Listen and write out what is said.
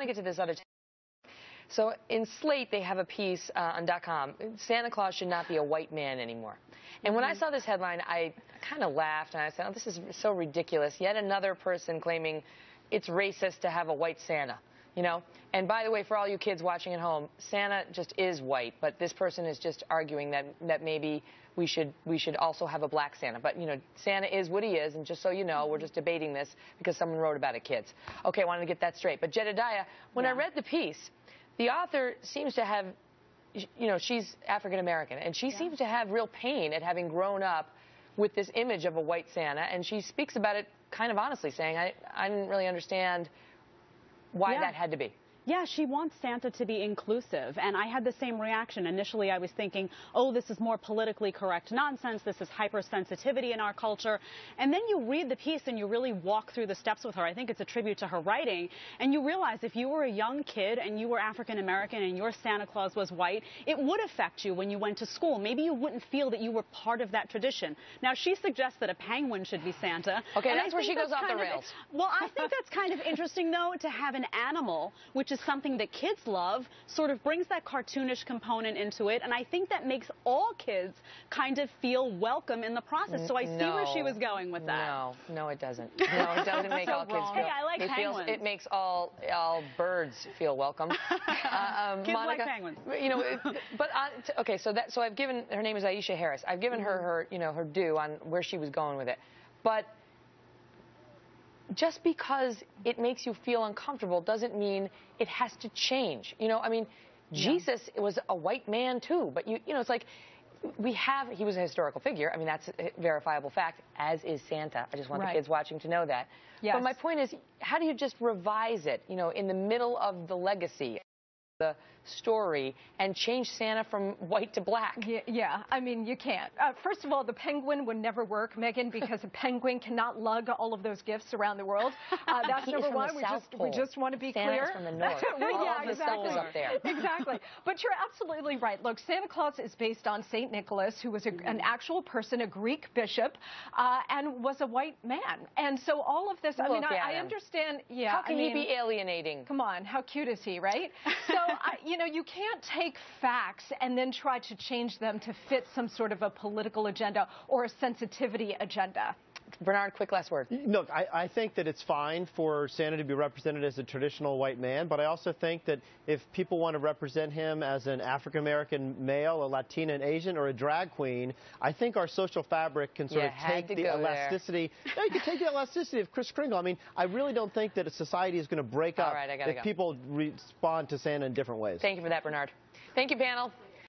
I get to this other. So in Slate, they have a piece on .com. Santa Claus should not be a white man anymore. And when I saw this headline, I kind of laughed and I said, "Oh, this is so ridiculous." Yet another person claiming it's racist to have a white Santa. You know, and by the way, for all you kids watching at home, Santa just is white, but this person is just arguing that maybe we should also have a black Santa. But you know, Santa is what he is, and just so you know, we're just debating this because someone wrote about it, kids. Okay, I wanted to get that straight. But Jedediah, when I read the piece, the author seems to have, you know, she's African American, and she seems to have real pain at having grown up with this image of a white Santa, and she speaks about it kind of honestly, saying, I didn't really understand why that had to be. Yeah, she wants Santa to be inclusive, and I had the same reaction. Initially, I was thinking, oh, this is more politically correct nonsense, this is hypersensitivity in our culture. And then you read the piece and you really walk through the steps with her. I think it's a tribute to her writing, and you realize if you were a young kid and you were African American and your Santa Claus was white, it would affect you when you went to school. Maybe you wouldn't feel that you were part of that tradition. Now, she suggests that a penguin should be Santa. Okay, that's where she goes off the rails. Well, I think that's kind of interesting, though, to have an animal, which is something that kids love, sort of brings that cartoonish component into it, and I think that makes all kids kind of feel welcome in the process. So I see where she was going with that. No, it doesn't. No, it doesn't make all kids feel. Hey, I like penguins. It makes all birds feel welcome. Kids Monica, like penguins. You know, but okay, so I've given her name is Aisha Harris. I've given her her due on where she was going with it, but just because it makes you feel uncomfortable doesn't mean it has to change. You know, I mean, Jesus was a white man too, but you know, it's like he was a historical figure. I mean, that's a verifiable fact, as is Santa. I just want the kids watching to know that. Yes. But my point is, how do you just revise it, you know, in the middle of the legacy, the story, and change Santa from white to black? Yeah, I mean, you can't. First of all, the penguin would never work, Megyn, because a penguin cannot lug all of those gifts around the world. That's number one. We just want to be clear. Santa's from the north. All of the stuff is up there. Exactly. But you're absolutely right. Look, Santa Claus is based on St. Nicholas, who was an actual person, a Greek bishop, and was a white man. And so all of this, I mean, I understand. Yeah. How can he be alienating? Come on, how cute is he, right? So, you know, you can't take facts and then try to change them to fit some sort of a political agenda or a sensitivity agenda. Bernard, quick last word. Look, I think that it's fine for Santa to be represented as a traditional white man, but I also think that if people want to represent him as an African-American male, a Latina, an Asian, or a drag queen, I think our social fabric can sort of take the elasticity. No, you can take the elasticity of Kris Kringle. I mean, I really don't think that a society is going to break up if people respond to Santa in different ways. Thank you for that, Bernard. Thank you, panel.